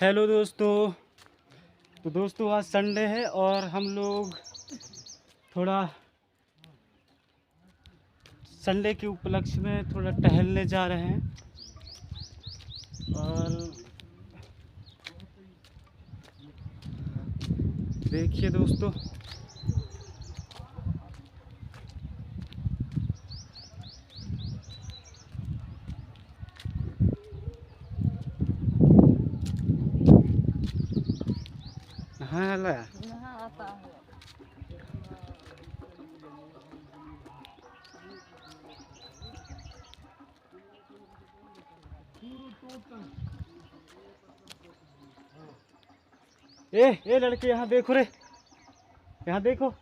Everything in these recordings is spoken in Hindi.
हेलो दोस्तों। तो दोस्तों आज संडे है और हम लोग थोड़ा संडे के उपलक्ष्य में थोड़ा टहलने जा रहे हैं। और देखिए दोस्तों, हाँ ला ए लड़के यहाँ देखो रे, यहाँ देखो।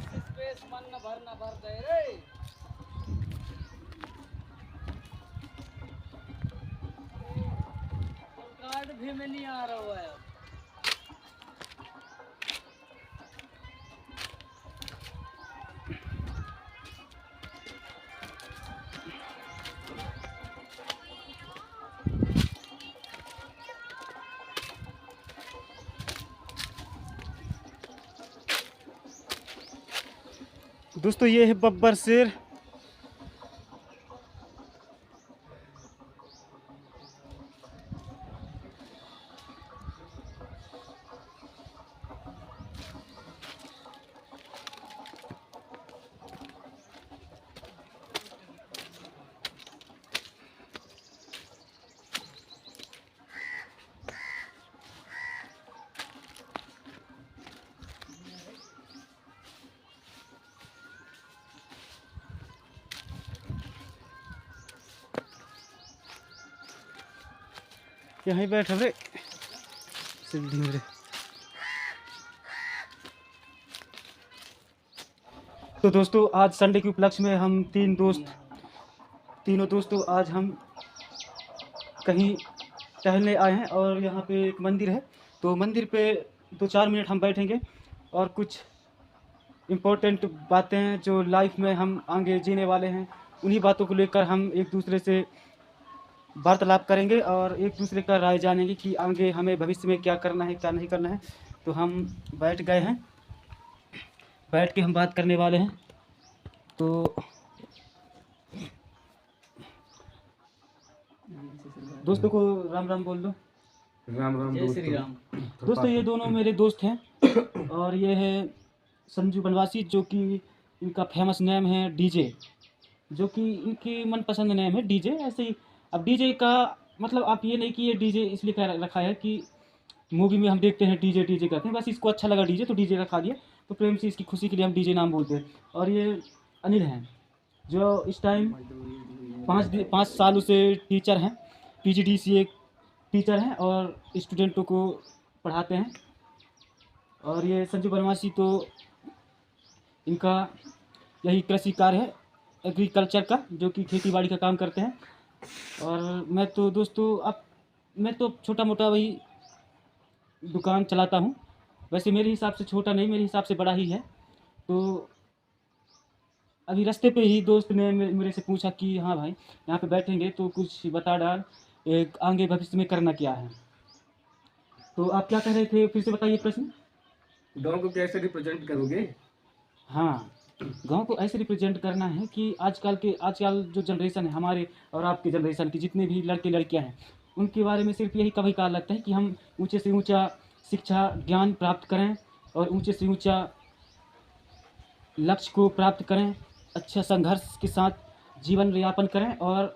स्पेस मन न भर दे रे। कार्ड भी में नहीं आ रहा है। दोस्तों ये है बब्बर शेर। यहीं बैठ रे सिद्धि मेरे। तो दोस्तों आज संडे के उपलक्ष्य में हम तीनों दोस्तों आज हम कहीं टहलने आए हैं। और यहाँ पे एक मंदिर है, तो मंदिर पे 2-4 मिनट हम बैठेंगे और कुछ इम्पोर्टेंट बातें हैं जो लाइफ में हम आगे जीने वाले हैं, उन्हीं बातों को लेकर हम एक दूसरे से वार्तालाप करेंगे और एक दूसरे का राय जानेंगे कि आगे हमें भविष्य में क्या करना है क्या नहीं करना है। तो हम बैठ गए हैं, बैठ के हम बात करने वाले हैं। तो दोस्तों को राम राम बोल दो। राम राम जय श्री राम। दोस्तों ये दोनों मेरे दोस्त हैं और ये है संजू बनवासी, जो कि इनका फेमस नेम है डीजे, जो कि इनकी मनपसंद नेम है डीजे। ऐसे ही अब डीजे का मतलब आप ये नहीं कि ये डीजे इसलिए रखा है कि मूवी में हम देखते हैं डीजे डीजे कहते हैं, बस इसको अच्छा लगा डीजे तो डीजे रखा दिया। तो प्रेम से इसकी खुशी के लिए हम डीजे नाम बोलते हैं। और ये अनिल हैं जो इस टाइम 5 सालों से टीचर हैं, PGDCA टीचर हैं और स्टूडेंटों को पढ़ाते हैं। और ये संजू बनवासी तो इनका यही कृषि कार्य है एग्रीकल्चर का, जो कि खेती बाड़ी का काम करते हैं। और मैं तो दोस्तों अब मैं तो छोटा मोटा वही दुकान चलाता हूँ, वैसे मेरे हिसाब से छोटा नहीं, मेरे हिसाब से बड़ा ही है। तो अभी रास्ते पे ही दोस्त ने मेरे से पूछा कि हाँ भाई यहाँ पे बैठेंगे तो कुछ बता डाल, एक आगे भविष्य में करना क्या है। तो आप क्या कह रहे थे, फिर से बताइए प्रश्न। गांव को कैसे रिप्रेजेंट करोगे? हाँ, गांव को ऐसे रिप्रेजेंट करना है कि आजकल जो जनरेशन है हमारे और आपके जनरेशन की, जितने भी लड़के लड़कियां हैं, उनके बारे में सिर्फ यही कभी कहा लगता है कि हम ऊंचे से ऊंचा शिक्षा ज्ञान प्राप्त करें और ऊंचे से ऊंचा लक्ष्य को प्राप्त करें, अच्छा संघर्ष के साथ जीवन यापन करें और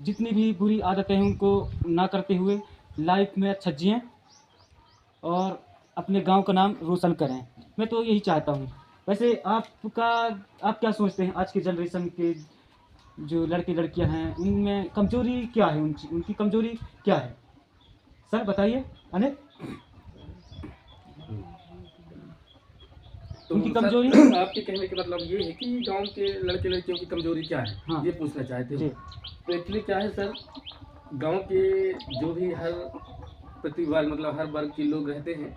जितनी भी बुरी आदतें हैं उनको ना करते हुए लाइफ में अच्छा जिएं और अपने गांव का नाम रोशन करें। मैं तो यही चाहता हूं। वैसे आप क्या सोचते हैं आज के जनरेशन के जो लड़के लड़कियां हैं, उनमें कमजोरी क्या है, उनकी कमजोरी क्या है? सर बताइए। अनिल सर, कमजोरी। आपके कहने का मतलब ये है कि गांव के लड़के लड़कियों की कमजोरी क्या है, हाँ। ये पूछना चाहते जी। हो। तो एक्चुअली क्या है सर, गांव के जो भी हर प्रतिवार मतलब हर वर्ग के लोग रहते हैं,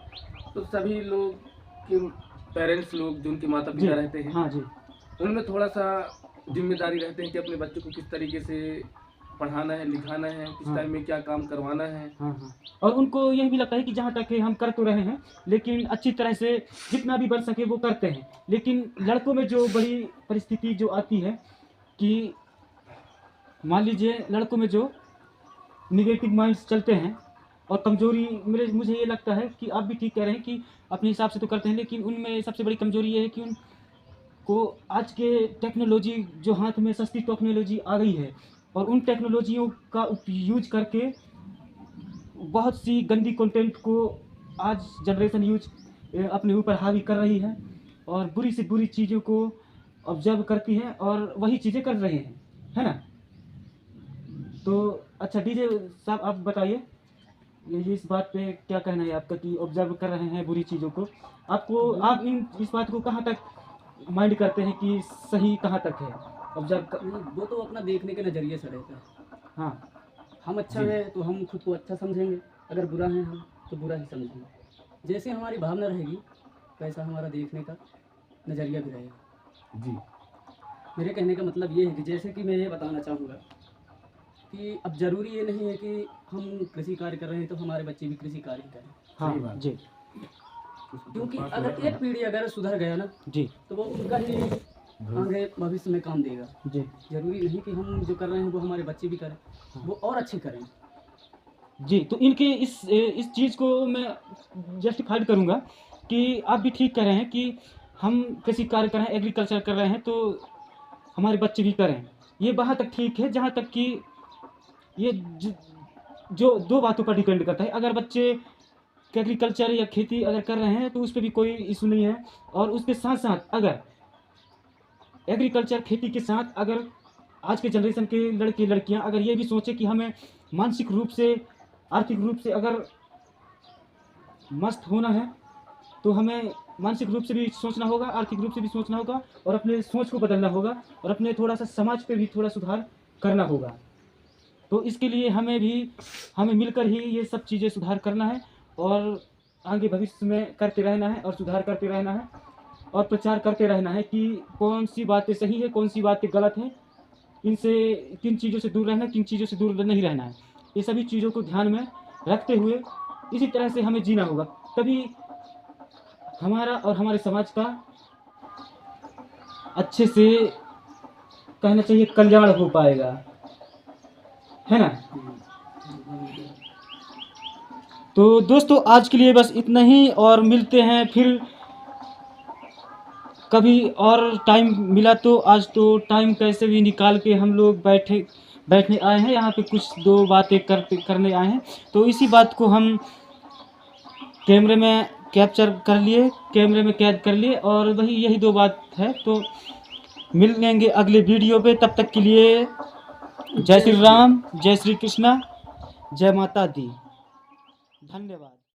तो सभी लोग के पेरेंट्स लोग जो उनके माता जी। पिता रहते हैं, हाँ जी। उनमें थोड़ा सा जिम्मेदारी रहते हैं कि अपने बच्चों को किस तरीके से पढ़ाना है, लिखाना है, किस हाँ। टाइम में क्या काम करवाना है। हाँ हाँ। और उनको यह भी लगता है कि जहाँ तक है हम कर तो रहे हैं, लेकिन अच्छी तरह से जितना भी बन सके वो करते हैं। लेकिन लड़कों में जो बड़ी परिस्थिति जो आती है कि मान लीजिए लड़कों में जो निगेटिव माइंड्स चलते हैं और कमजोरी, मुझे ये लगता है कि आप भी ठीक कह रहे हैं कि अपने हिसाब से तो करते हैं, लेकिन उनमें सबसे बड़ी कमजोरी ये है कि उनको आज के टेक्नोलॉजी जो हाथ में सस्ती टेक्नोलॉजी आ गई है और उन टेक्नोलॉजियों का यूज करके बहुत सी गंदी कंटेंट को आज जनरेशन अपने ऊपर हावी कर रही है और बुरी से बुरी चीज़ों को ऑब्जर्व करती है और वही चीज़ें कर रहे हैं, है ना। तो अच्छा डीजे साहब आप बताइए, ये इस बात पे क्या कहना है आपका कि ऑब्जर्व कर रहे हैं बुरी चीज़ों को, आप इस बात को कहाँ तक माइंड करते हैं कि सही कहाँ तक है ऑब्जर्व नहीं, वो तो अपना देखने के नज़रिए से रहता है। हाँ हम अच्छा जी। है तो हम खुद को अच्छा समझेंगे, अगर बुरा है हम तो बुरा ही समझेंगे। जैसे हमारी भावना रहेगी वैसा हमारा देखने का नज़रिया भी रहेगा। जी। मेरे कहने का मतलब ये है कि जैसे कि मैं ये बताना चाहूँगा कि अब ज़रूरी ये नहीं है कि हम कृषि कार्य कर रहे हैं तो हमारे बच्चे भी कृषि कार्य ही करें, हाँ सही बात। जी क्योंकि अगर एक पीढ़ी अगर सुधर गया ना जी तो वो उनका ही आगे भविष्य में काम देगा। जी ज़रूरी नहीं कि हम जो कर रहे हैं वो हमारे बच्चे भी करें, वो और अच्छे करें। जी। तो इनके इस चीज़ को मैं जस्टिफाइड करूँगा कि आप भी ठीक कह रहे हैं कि हम कृषि कार्य कर रहे हैं, एग्रीकल्चर कर रहे हैं तो हमारे बच्चे भी करें। ये वहाँ तक ठीक है जहाँ तक कि ये जो दो बातों पर डिपेंड करता है। अगर बच्चे एग्रीकल्चर या खेती अगर कर रहे हैं तो उस पर भी कोई इशू नहीं है, और उसके साथ साथ अगर एग्रीकल्चर खेती के साथ अगर आज के जनरेशन के लड़के लड़कियां अगर ये भी सोचे कि हमें मानसिक रूप से आर्थिक रूप से अगर मस्त होना है तो हमें मानसिक रूप से भी सोचना होगा, आर्थिक रूप से भी सोचना होगा और अपने सोच को बदलना होगा और अपने थोड़ा सा समाज पे भी थोड़ा सुधार करना होगा। तो इसके लिए हमें मिलकर ही ये सब चीज़ें सुधार करना है और आगे भविष्य में करते रहना है और सुधार करते रहना है और प्रचार करते रहना है कि कौन सी बातें सही है, कौन सी बातें गलत हैं, इनसे किन चीज़ों से दूर रहना है, किन चीज़ों से दूर नहीं रहना है। ये सभी चीज़ों को ध्यान में रखते हुए इसी तरह से हमें जीना होगा, तभी हमारा और हमारे समाज का अच्छे से कहना चाहिए कल्याण हो पाएगा, है ना। तो दोस्तों आज के लिए बस इतना ही और मिलते हैं फिर कभी और टाइम मिला तो। आज तो टाइम कैसे भी निकाल के हम लोग बैठने आए हैं यहाँ पे, कुछ दो बातें करने आए हैं, तो इसी बात को हम कैमरे में कैप्चर कर लिए, कैमरे में कैद कर लिए और यही दो बात है। तो मिल लेंगे अगले वीडियो पे, तब तक के लिए जय श्री राम, जय श्री कृष्णा, जय माता दी, धन्यवाद।